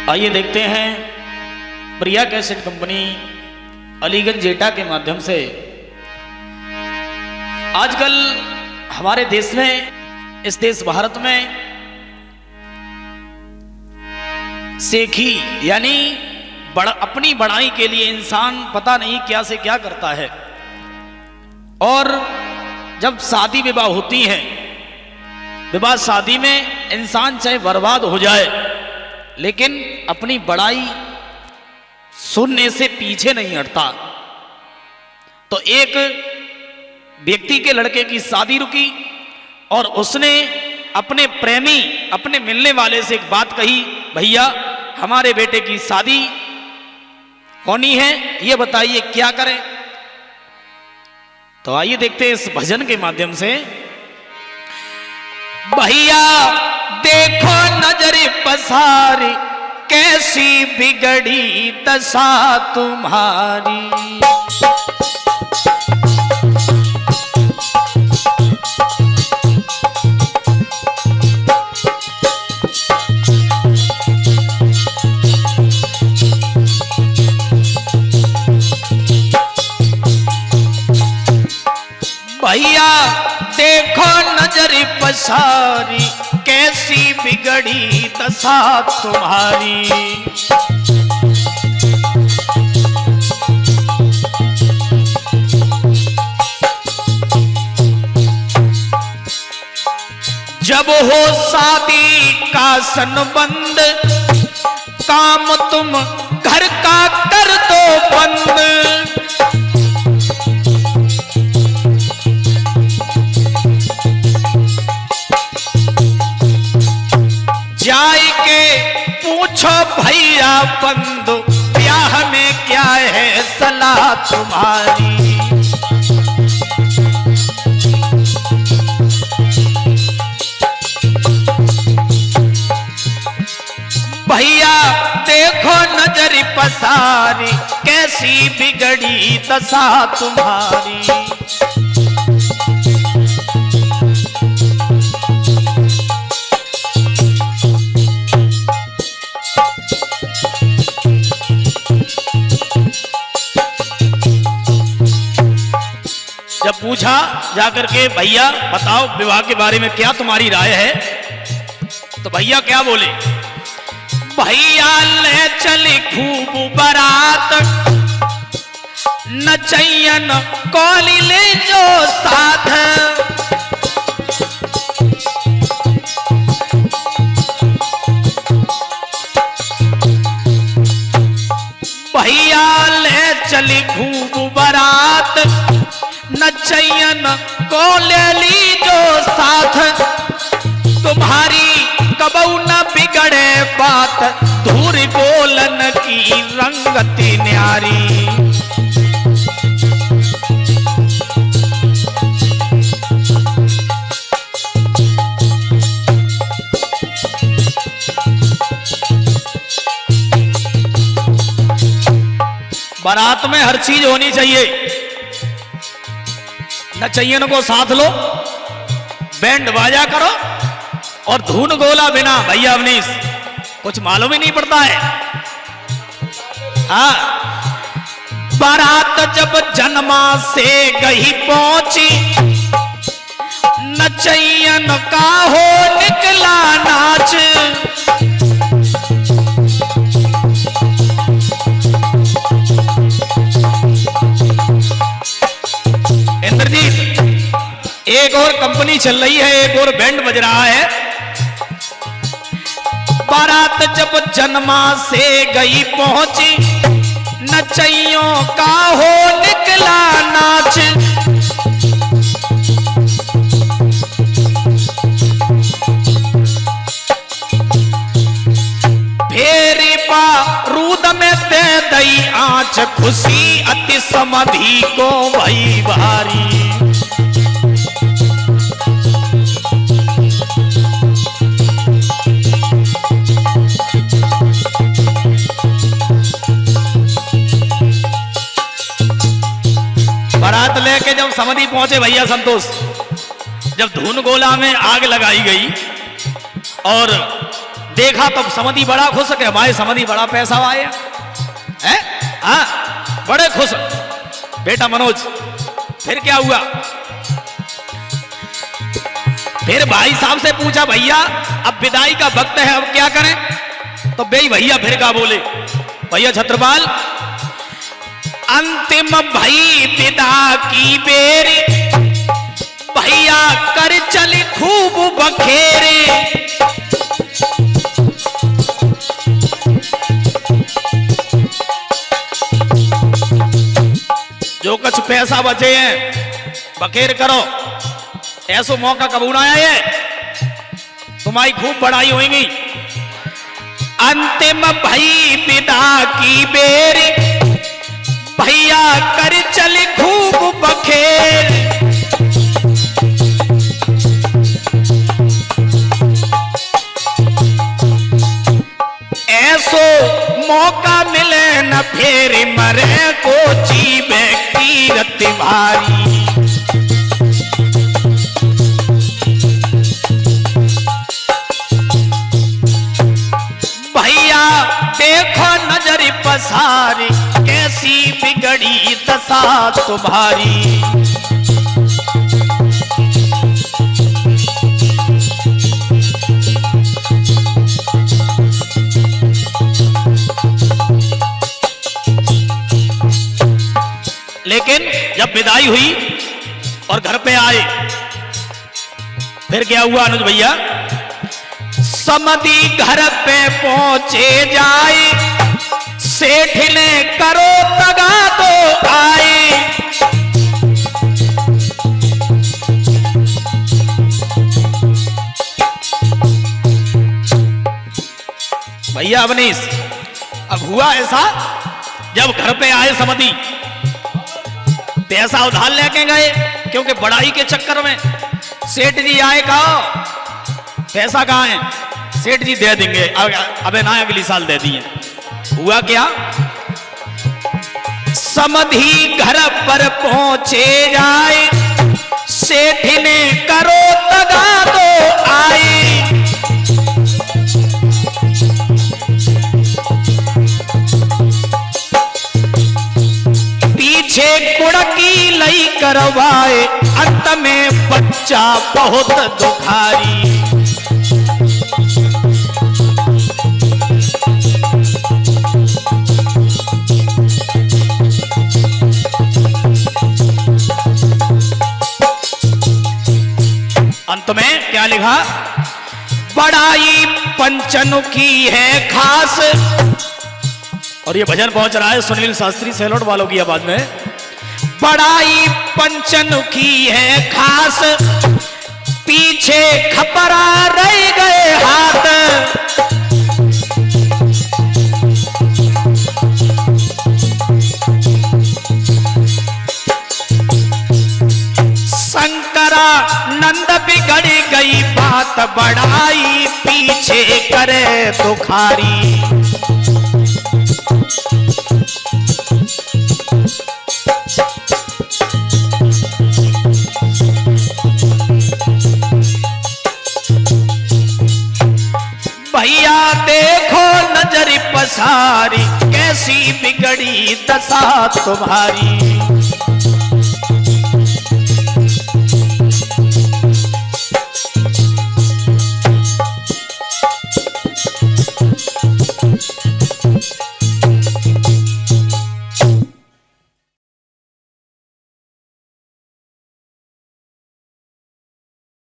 आइए देखते हैं प्रिया कैसेट कंपनी अलीगंज जेटा के माध्यम से आजकल हमारे देश में, इस देश भारत में सेखी यानी अपनी बड़ाई के लिए इंसान पता नहीं क्या से क्या करता है। और जब शादी विवाह होती है, विवाह शादी में इंसान चाहे बर्बाद हो जाए लेकिन अपनी बड़ाई सुनने से पीछे नहीं हटता। तो एक व्यक्ति के लड़के की शादी रुकी और उसने अपने प्रेमी, अपने मिलने वाले से एक बात कही, भैया हमारे बेटे की शादी होनी है, ये बताइए क्या करें। तो आइए देखते हैं इस भजन के माध्यम से। भैया देखो नजर पसारी, कैसी बिगड़ी दशा तुम्हारी। भैया देखो नजर पसारी, कैसी बिगड़ी दशा तुम्हारी। जब हो शादी का संबंध, काम तुम घर का कर दो बंद। जाए के पूछो भैया बंधु, ब्याह में क्या है सलाह तुम्हारी। भैया देखो नजर पसारी, कैसी बिगड़ी दशा तुम्हारी। जब पूछा जाकर के, भैया बताओ विवाह के बारे में क्या तुम्हारी राय है, तो भैया क्या बोले, भैया ले चली खूब बारात, नचैयन कौली ले जो साथ। भैया ले चली खूब बारात, नचैयन को ले ली जो साथ। तुम्हारी कबऊ न बिगड़े बात, धूर बोलन की रंगती न्यारी। बारात में हर चीज होनी चाहिए, नचैयन को साथ लो, बैंड बाजा करो और धून गोला बिना भैया अवनीश कुछ मालूम ही नहीं पड़ता है। हाँ, बारात जब जन्मा से गई पहुंची, नचैयन का हो निकला नाच। इंद्रजीत, एक और कंपनी चल रही है, एक और बैंड बज रहा है। बारात जब जन्मा से गई पहुंची, नचैयों का हो निकला नाच। फेरी बारूद में दे दई आंच, खुशी अति समधि को भई भारी। बारात लेके जब समधि पहुंचे भैया संतोष, जब धुन गोला में आग लगाई गई और देखा तो समधी बड़ा खुश के हमारे समधी बड़ा पैसा आया है। हाँ, बड़े खुश बेटा मनोज। फिर क्या हुआ? फिर भाई साहब से पूछा, भैया अब विदाई का वक्त है, अब क्या करें? तो भैया फिर क्या बोले? भैया छत्रपाल, अंतिम भई विदा की बेरी, भैया कर चली खूब बखेरे। जो कुछ पैसा बचे हैं बखेर करो, ऐसो मौका कबूल आया है, तुम्हारी खूब बड़ाई होगी। अंतिम भई विदा की बेरी, भैया कर चली खूब बखेर। ऐसो मौका मिले न फिर, मरे को जीवे कीरत भारी। भैया देखो नजर पसारी, कैसी बिगड़ी दशा तुम्हारी। लेकिन जब विदाई हुई और घर पे आए, फिर क्या हुआ अनुज भैया? समधी घर पे पहुंचे जाए, सेठ ने करो तगा तो आए। भैया अवनीश, अब हुआ ऐसा, जब घर पे आए समधी, पैसा उधार लेके गए, क्योंकि बड़ाई के चक्कर में सेठ जी आए, कहा पैसा कहाँ है? सेठ जी दे देंगे, अबे ना अगली साल दे दिए। हुआ क्या? समधी घर पर पहुंचे जाए, सेठ ने करो तगा तो आए। पीछे कुड़की लई करवाए, अंत में बच्चा बहुत दुखारी। अंत में क्या लिखा? बड़ाई पंचन की है खास। और ये भजन पहुंच रहा है सुनील शास्त्री सेलोट वालों की आवाज में। बड़ाई पंचन की है खास, पीछे खपरा रह गए हाथ। शंकरा नंद बिगड़ गई बात, बड़ाई पीछे करे दुखारी। भैया देखो नजर पसारी, कैसी बिगड़ी दशा तुम्हारी।